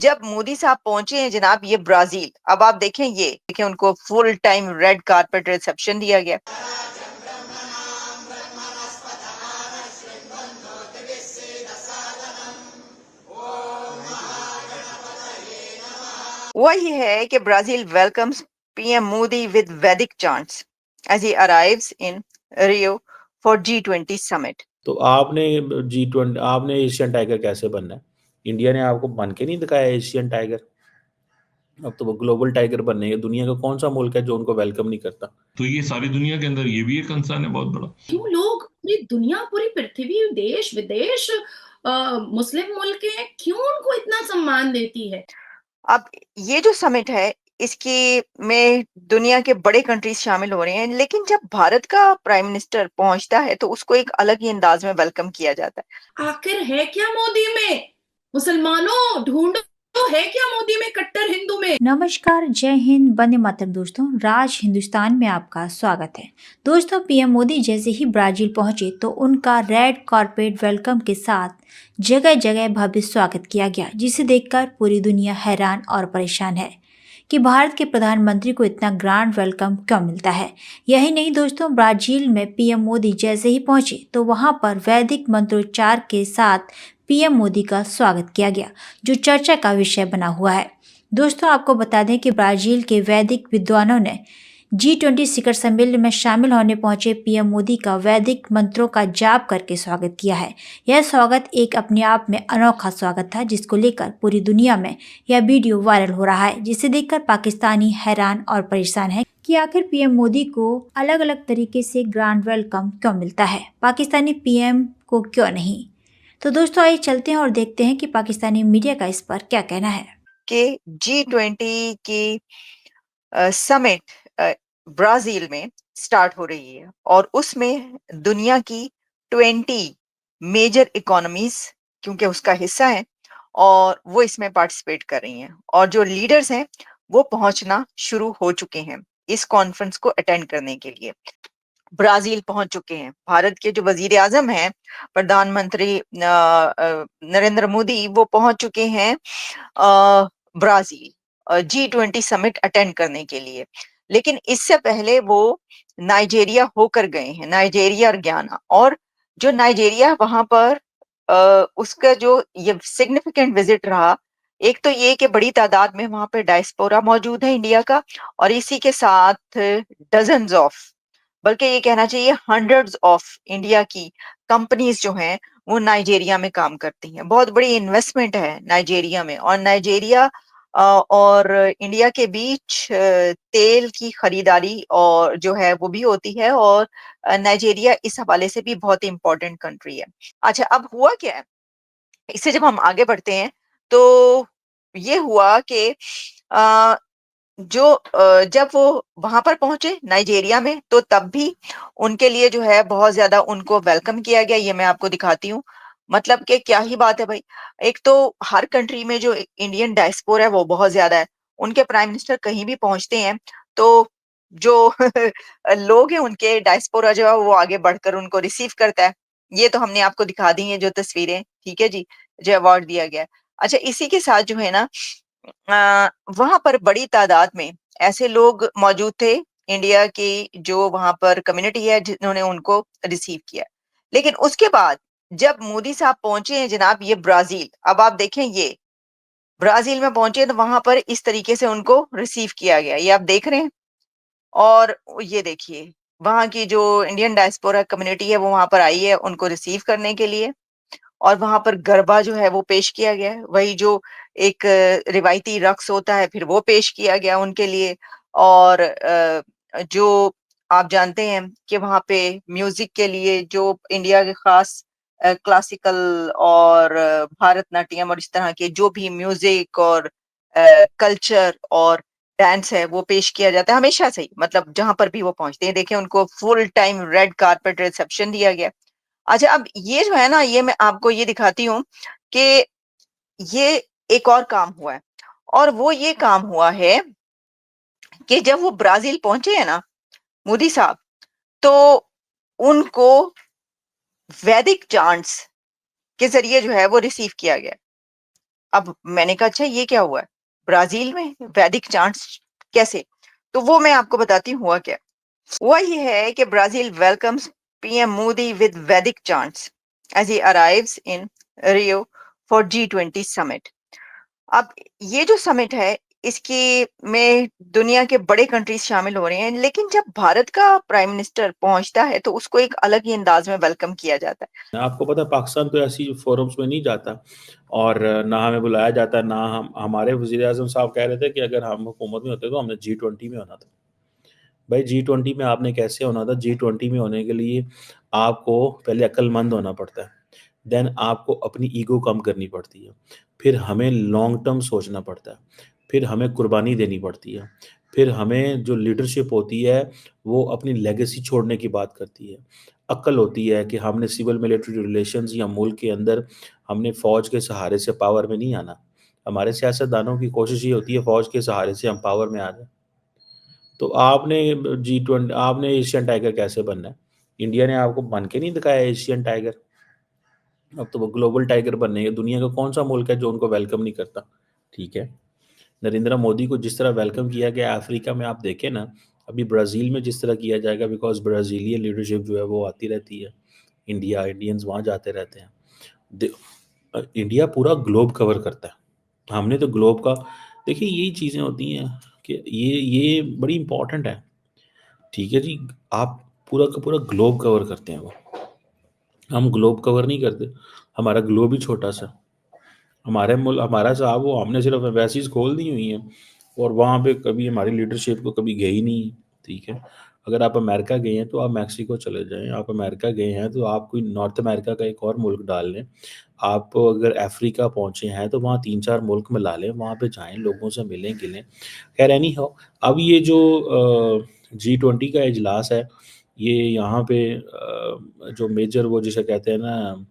जब मोदी साहब पहुंचे हैं जनाब ये ब्राजील, अब आप देखें उनको full time red carpet reception दिया गया। वही है कि Brazil welcomes PM Modi with वैदिक chants as he arrives in Rio for G20 summit. तो आपने G20 आपने एशियन टाइगर कैसे बनना है? इंडिया ने आपको बन के नहीं दिखाया एशियन टाइगर। अब तो वो ग्लोबल टाइगर बनने है। दुनिया का कौन सा मुल्क है जो उनको वेलकम नहीं करता? तो ये सारी दुनिया के अंदर ये भी एक कंसर्न है बहुत बड़ा। क्यों लोग पूरी दुनिया, पूरी पृथ्वी, देश विदेश, मुस्लिम मुल्क हैं, क्यों उनको इतना सम्मान देती है? अब ये जो समिट है इसकी में दुनिया के बड़े कंट्रीज शामिल हो रहे हैं, लेकिन जब भारत का प्राइम मिनिस्टर पहुंचता है तो उसको एक अलग ही अंदाज में वेलकम किया जाता है। आखिर है क्या मोदी में? मुसलमानों ढूंढो, है क्या मोदी में कट्टर हिंदू में? नमस्कार, जय हिंद, वंदे मातरम। दोस्तों, राज हिंदुस्तान में आपका स्वागत है। दोस्तों, पीएम मोदी जैसे ही ब्राजील पहुंचे तो उनका रेड कारपेट वेलकम के साथ जगह जगह भव्य स्वागत किया गया, जिसे देखकर पूरी दुनिया हैरान और परेशान है कि भारत के प्रधानमंत्री को इतना ग्रैंड वेलकम क्यों मिलता है। यही नहीं दोस्तों, ब्राजील में पीएम मोदी जैसे ही पहुंचे तो वहां पर वैदिक मंत्रोच्चार के साथ पीएम मोदी का स्वागत किया गया, जो चर्चा का विषय बना हुआ है। दोस्तों, आपको बता दें कि ब्राजील के वैदिक विद्वानों ने G20 शिखर सम्मेलन में शामिल होने पहुंचे पीएम मोदी का वैदिक मंत्रों का जाप करके स्वागत किया है। यह स्वागत एक अपने आप में अनोखा स्वागत था, जिसको लेकर पूरी दुनिया में यह वीडियो वायरल हो रहा है, जिसे देखकर पाकिस्तानी हैरान और परेशान है कि आखिर पीएम मोदी को अलग अलग तरीके से ग्रैंड वेलकम क्यों मिलता है, पाकिस्तानी पीएम को क्यों नहीं। तो दोस्तों, आइए चलते हैं और देखते हैं कि पाकिस्तानी मीडिया का इस पर क्या कहना है। कि G20 की समिट ब्राजील में स्टार्ट हो रही है और उसमें दुनिया की 20 मेजर इकोनॉमीज क्योंकि उसका हिस्सा है और वो इसमें पार्टिसिपेट कर रही हैं और जो लीडर्स हैं वो पहुंचना शुरू हो चुके हैं इस कॉन्फ्रेंस को अटेंड करने के लिए। ब्राजील पहुंच चुके हैं। भारत के जो वजीर आजम हैं, प्रधानमंत्री नरेंद्र मोदी, वो पहुंच चुके हैं ब्राजील G20 समिट अटेंड करने के लिए। लेकिन इससे पहले वो नाइजीरिया होकर गए हैं, नाइजीरिया और घाना। और जो नाइजीरिया वहां पर उसका जो ये सिग्निफिकेंट विजिट रहा, एक तो ये कि बड़ी तादाद में वहां पे डायस्पोरा मौजूद है इंडिया का, और इसी के साथ डजन्स ऑफ, बल्कि ये कहना चाहिए हंड्रेड्स ऑफ इंडिया की कंपनीज जो हैं वो नाइजीरिया में काम करती हैं। बहुत बड़ी इन्वेस्टमेंट है नाइजीरिया में, और नाइजीरिया और इंडिया के बीच तेल की खरीदारी और जो है वो भी होती है, और नाइजीरिया इस हवाले से भी बहुत इंपॉर्टेंट कंट्री है। अच्छा, अब हुआ क्या है, इससे जब हम आगे बढ़ते हैं तो ये हुआ कि जब वो वहां पर पहुंचे नाइजीरिया में तो तब भी उनके लिए जो है बहुत ज्यादा उनको वेलकम किया गया। ये मैं आपको दिखाती हूँ। मतलब कि क्या ही बात है भाई। एक तो हर कंट्री में जो इंडियन डायस्पोरा है वो बहुत ज्यादा है। उनके प्राइम मिनिस्टर कहीं भी पहुंचते हैं तो जो लोग हैं उनके डायस्पोरा जो है वो आगे बढ़कर उनको रिसीव करता है। ये तो हमने आपको दिखा दी है जो तस्वीरें, ठीक है जी, जो अवार्ड दिया गया है। अच्छा, इसी के साथ जो है ना वहां पर बड़ी तादाद में ऐसे लोग मौजूद थे इंडिया की जो वहां पर कम्युनिटी है जिन्होंने उनको रिसीव किया। लेकिन उसके बाद जब मोदी साहब पहुंचे हैं जनाब ये ब्राजील, अब आप देखें ये ब्राजील में पहुंचे तो वहां पर इस तरीके से उनको रिसीव किया गया, ये आप देख रहे हैं। और ये देखिए वहां की जो इंडियन डायस्पोरा कम्युनिटी है वो वहां पर आई है उनको रिसीव करने के लिए। और वहां पर गरबा जो है वो पेश किया गया है, वही जो एक रिवायती रक्स होता है फिर वो पेश किया गया उनके लिए। और जो आप जानते हैं कि वहां पे म्यूजिक के लिए जो इंडिया के खास क्लासिकल और भारतनाट्यम और इस तरह के जो भी म्यूजिक और कल्चर और डांस है वो पेश किया जाता है हमेशा से ही, मतलब जहां पर भी वो पहुंचते हैं। देखें उनको full time red carpet reception दिया गया। अच्छा, अब ये जो है ना, ये मैं आपको ये दिखाती हूँ कि ये एक और काम हुआ है, और वो ये काम हुआ है कि जब वो ब्राजील पहुंचे हैं ना मोदी साहब, तो उनको वैदिक चांट्स के जरिए जो है वो रिसीव किया गया। अब मैंने कहा अच्छा ये क्या हुआ है? ब्राज़ील में वैदिक चांट्स कैसे? तो वो मैं आपको बताती हूँ हुआ क्या। हुआ ये है कि Brazil welcomes PM Modi with वैदिक chants as he arrives in Rio for G20 summit. अब ये जो समिट है, इसकी में दुनिया के बड़े कंट्रीज शामिल हो रहे हैं, लेकिन जब भारत का प्राइम मिनिस्टर पहुंचता है तो उसको एक अलग ही अंदाज में वेलकम किया जाता है। आपको पता है पाकिस्तान तो ऐसी फोरम्स में नहीं जाता और ना हमें बुलाया जाता, ना हमारे वज़ीर आज़म साहब कह रहे थे कि अगर हम हुकूमत में होते तो हमने G20 में होना था। भाई G20 में आपने कैसे होना था? G20 में होने के लिए आपको पहले अक्लमंद होना पड़ता है, देन आपको अपनी ईगो कम करनी पड़ती है, फिर हमें लॉन्ग टर्म सोचना पड़ता है, फिर हमें कुर्बानी देनी पड़ती है, फिर हमें जो लीडरशिप होती है वो अपनी लेगेसी छोड़ने की बात करती है। अक्ल होती है कि हमने सिविल मिलिट्री रिलेशंस या मुल्क के अंदर हमने फ़ौज के सहारे से पावर में नहीं आना। हमारे सियासतदानों की कोशिश ये होती है फ़ौज के सहारे से हम पावर में आ जाएँ। तो आपने G20 आपने एशियन टाइगर कैसे बनना है? इंडिया ने आपको बन के नहीं दिखाया एशियन टाइगर। अब तो वो ग्लोबल टाइगर बनने हैं। दुनिया का कौन-सा मुल्क है जो उनको वेलकम नहीं करता? ठीक है। नरेंद्र मोदी को जिस तरह वेलकम किया गया अफ्रीका में आप देखें ना, अभी ब्राज़ील में जिस तरह किया जाएगा बिकॉज़ ब्राज़ीलियन लीडरशिप जो है वो आती रहती है। इंडियंस वहाँ जाते रहते हैं। इंडिया पूरा ग्लोब कवर करता है। हमने तो ग्लोब का देखिए यही चीज़ें होती हैं कि ये बड़ी इम्पोर्टेंट है। ठीक है जी, आप पूरा का पूरा ग्लोब कवर करते हैं वो। हम ग्लोब कवर नहीं करते, हमारा ग्लोब ही छोटा-सा। हमारा साहब वो हमने सिर्फ एम्बेसीज़ खोल दी हुई हैं और वहाँ पे कभी हमारी लीडरशिप को कभी गए ही नहीं, ठीक है। अगर आप अमेरिका गए हैं तो आप मैक्सिको चले जाएँ, आप अमेरिका गए हैं तो आप कोई नॉर्थ अमेरिका का एक और मुल्क डाल लें। आप अगर अफ्रीका पहुँचे हैं तो वहाँ 3-4 मुल्क मिला लें, वहाँ पे जाएँ, लोगों से मिलें-गिलें। खैर एनी हाउ अब ये जो G20 का इजलास है, ये यहाँ पे जो मेजर वो जिसे कहते हैं ना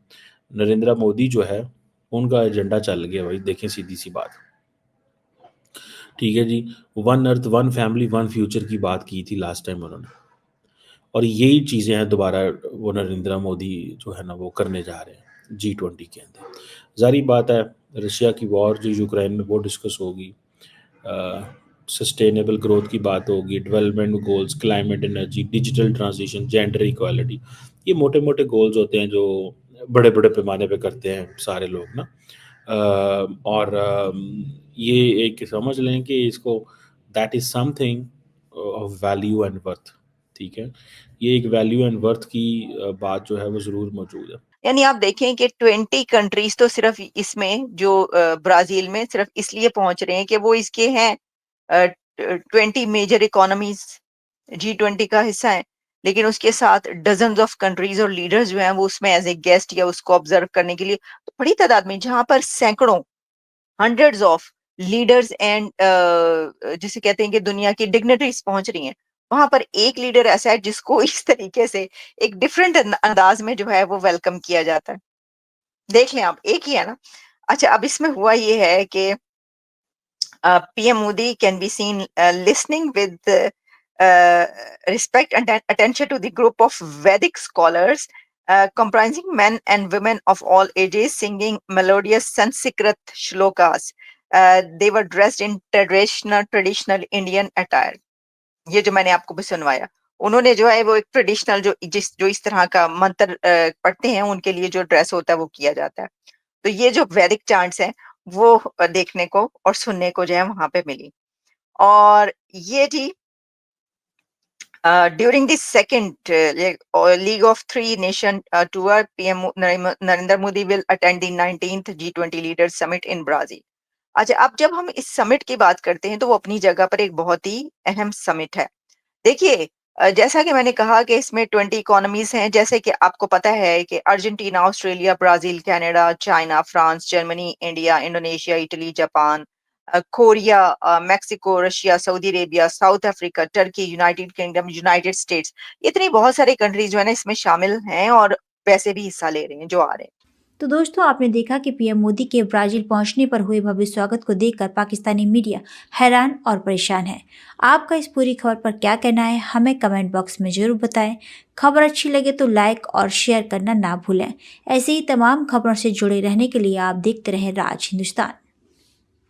नरेंद्र मोदी जो है उनका एजेंडा चल गया भाई देखें सीधी-सी बात। ठीक है जी, one earth, one family, one future की बात की थी लास्ट टाइम उन्होंने और यही चीज़ें हैं दोबारा वो नरेंद्र मोदी जो है ना वो करने जा रहे हैं G20 के अंदर। ज़ाहिर बात है रशिया की वॉर जो यूक्रेन में वो डिस्कस होगी, सस्टेनेबल ग्रोथ की बात होगी, development goals, climate energy, digital transition, gender equality, ये मोटे-मोटे गोल्स होते हैं जो बड़े-बड़े पैमाने पे करते हैं सारे लोग ना। और ये एक समझ लें कि इसको that is something of value and worth, ठीक है। ये एक वैल्यू एंड वर्थ की बात जो है वो ज़रूर मौजूद है। यानी आप देखें कि 20 कंट्रीज तो सिर्फ इसमें जो ब्राज़ील में सिर्फ इसलिए पहुंच रहे हैं कि वो इसके हैं 20 मेजर इकोनॉमीज G20 का हिस्सा है, लेकिन उसके साथ डज़न्स ऑफ कंट्रीज और लीडर्स जो हैं वो उसमें एज़ ए गेस्ट या उसको ऑब्जर्व करने के लिए तो बड़ी तादाद में जहाँ पर सैकड़ों हंड्रेड्स ऑफ लीडर्स एंड जिसे कहते हैं कि दुनिया की डिग्निटरीज पहुंच रही हैं, वहां पर एक लीडर ऐसा है जिसको इस तरीके से एक डिफरेंट अंदाज में जो है वो वेलकम किया जाता है। देख लें आप, एक ही है ना। अच्छा, अब इसमें हुआ ये है कि PM Modi can be seen listening with respect and attention to the group of Vedic scholars comprising men and women of all ages singing melodious Sanskrit shlokas. They were dressed in traditional Indian attire. ये जो मैंने आपको भी सुनवाया, उन्होंने जो है वो एक ट्रेडिशनल जो इस तरह का मंत्र पढ़ते हैं उनके लिए जो ड्रेस होता है वो किया जाता है। तो ये जो वैदिक चांट्स हैं वो देखने को और सुनने को जो है वहां पे मिली। और ये जी during this second leg of three nation tour PM Narendra Modi will attend the 19th G20 leaders summit in Brazil. अच्छा, अब जब हम इस समिट की बात करते हैं तो वो अपनी जगह पर एक बहुत ही अहम समिट है। देखिए जैसा कि मैंने कहा कि इसमें 20 इकोनॉमीज हैं, जैसे कि आपको पता है कि Argentina, Australia, Brazil, Canada, China, France, Germany, India, Indonesia, Italy, Japan, Korea, Mexico, Russia, Saudi Arabia, south Africa, Turkey, United kingdom, United states, इतनी बहुत सारे कंट्रीज जो है ना इसमें शामिल हैं और वैसे भी हिस्सा ले रहे हैं जो आ रहे हैं। तो दोस्तों आपने देखा कि पीएम मोदी के ब्राजील पहुंचने पर हुए भव्य स्वागत को देखकर पाकिस्तानी मीडिया हैरान और परेशान है। आपका इस पूरी खबर पर क्या कहना है हमें कमेंट बॉक्स में जरूर बताएं। खबर अच्छी लगे तो लाइक और शेयर करना ना भूलें। ऐसे ही तमाम खबरों से जुड़े रहने के लिए आप देखते रहें राज हिंदुस्तान।